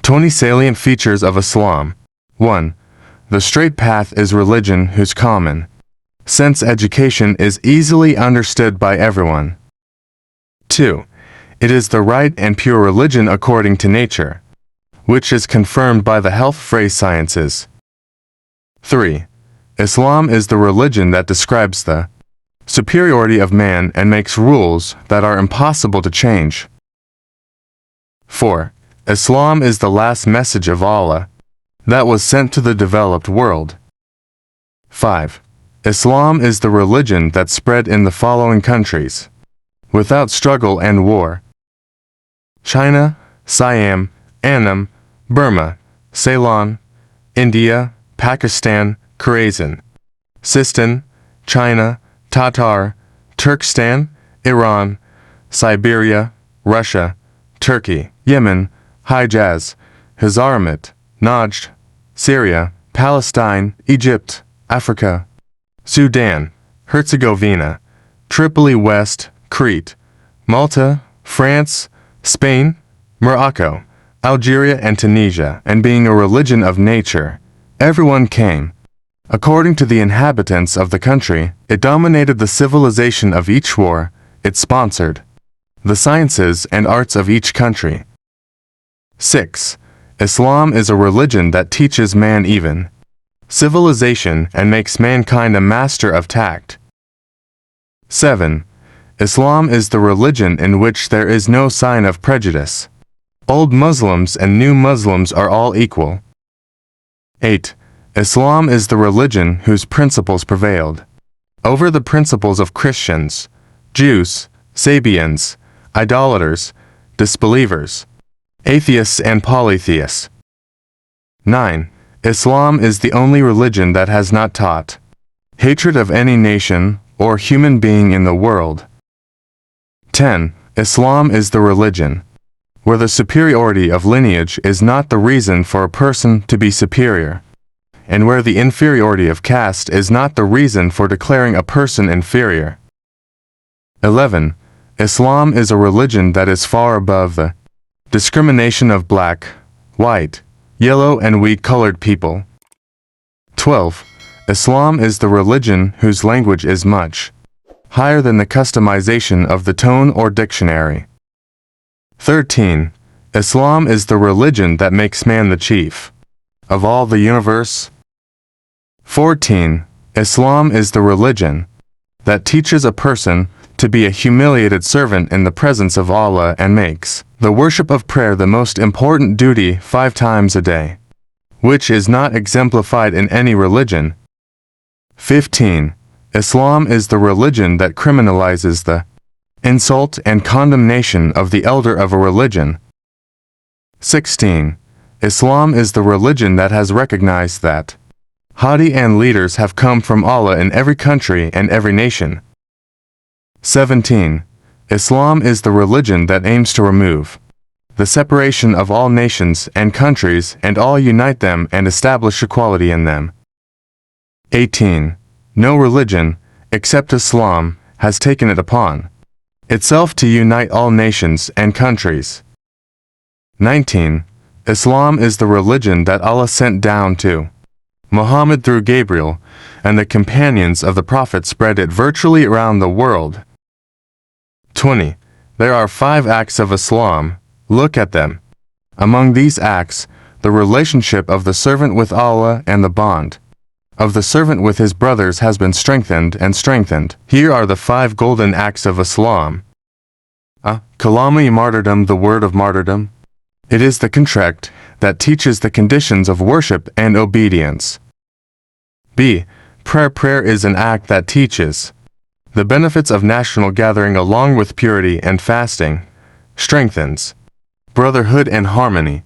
20 Salient features of Islam. 1. The straight path is religion whose common sense education is easily understood by everyone. 2. It is the right and pure religion according to nature, which is confirmed by the health phrase sciences. 3. Islam is the religion that describes the superiority of man and makes rules that are impossible to change. 4. Islam is the last message of Allah that was sent to the developed world. 5. Islam is the religion that spread in the following countries without struggle and war: China, Siam, Annam, Burma, Ceylon, India, Pakistan, Khurasan, Sistan, China, Tatar, Turkestan, Iran, Siberia, Russia, Turkey, Yemen, Hijaz, Hazaramit, Najd, Syria, Palestine, Egypt, Africa, Sudan, Herzegovina, Tripoli West, Crete, Malta, France, Spain, Morocco, Algeria and Tunisia, and being a religion of nature, everyone came. According to the inhabitants of the country, it dominated the civilization of each war, it sponsored the sciences and arts of each country. 6. Islam is a religion that teaches man even civilization and makes mankind a master of tact. 7. Islam is the religion in which there is no sign of prejudice. Old Muslims and new Muslims are all equal. 8. Islam is the religion whose principles prevailed over the principles of Christians, Jews, Sabians, idolaters, disbelievers, atheists and polytheists. 9. Islam is the only religion that has not taught hatred of any nation or human being in the world. 10. Islam is the religion where the superiority of lineage is not the reason for a person to be superior, and where the inferiority of caste is not the reason for declaring a person inferior. 11. Islam is a religion that is far above the discrimination of black, white, yellow and wheat-colored people. 12. Islam is the religion whose language is much higher than the customization of the tone or dictionary. 13. Islam is the religion that makes man the chief of all the universe. 14. Islam is the religion that teaches a person to be a humiliated servant in the presence of Allah and makes the worship of prayer the most important duty 5 times a day, which is not exemplified in any religion. 15. Islam is the religion that criminalizes the insult and condemnation of the elder of a religion. 16. Islam is the religion that has recognized that Hadi and leaders have come from Allah in every country and every nation. 17. Islam is the religion that aims to remove the separation of all nations and countries and all unite them and establish equality in them. 18. No religion, except Islam, has taken it upon itself to unite all nations and countries. 19. Islam is the religion that Allah sent down to Muhammad through Gabriel, and the companions of the Prophet spread it virtually around the world. 20. There are 5 acts of Islam. Look at them. Among these acts, the relationship of the servant with Allah and the bond of the servant with his brothers has been strengthened and strengthened. Here are the 5 golden acts of Islam. A. Kalami martyrdom, the word of martyrdom. It is the contract that teaches the conditions of worship and obedience. B. Prayer. Prayer is an act that teaches the benefits of national gathering along with purity and fasting, strengthens brotherhood and harmony.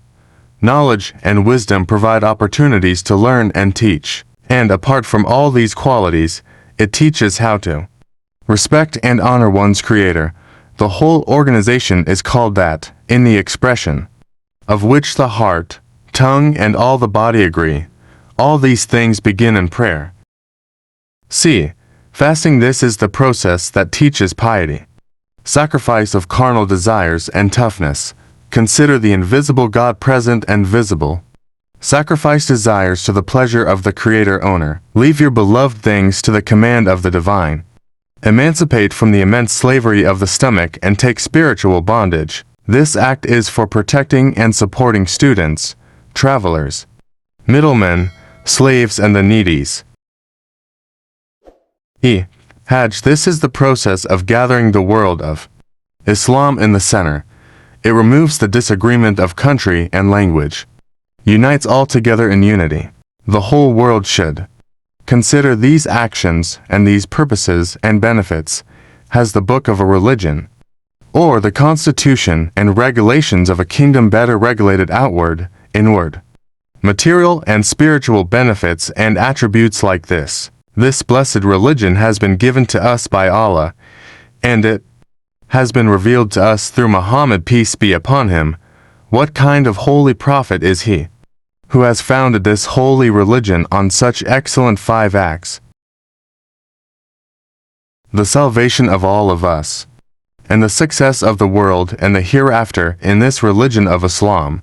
Knowledge and wisdom provide opportunities to learn and teach, and apart from all these qualities, it teaches how to respect and honor one's Creator. The whole organization is called that, in the expression of which the heart, tongue, and all the body agree. All these things begin in prayer. C. Fasting. This is the process that teaches piety, sacrifice of carnal desires and toughness, Consider the invisible God present and visible. Sacrifice desires to the pleasure of the Creator-Owner. Leave your beloved things to the command of the Divine. Emancipate from the immense slavery of the stomach and take spiritual bondage. This act is for protecting and supporting students, travelers, middlemen, slaves and the needies. Hajj. This is the process of gathering the world of Islam in the center. It removes the disagreement of country and language. Unites all together in unity. The whole world should consider these actions and these purposes and benefits as the book of a religion, or the constitution and regulations of a kingdom better regulated outward, inward. Material and spiritual benefits and attributes like this. This blessed religion has been given to us by Allah, and it has been revealed to us through Muhammad, peace be upon him. What kind of holy prophet is he who has founded this holy religion on such excellent 5 acts? The salvation of all of us, and the success of the world and the hereafter in this religion of Islam.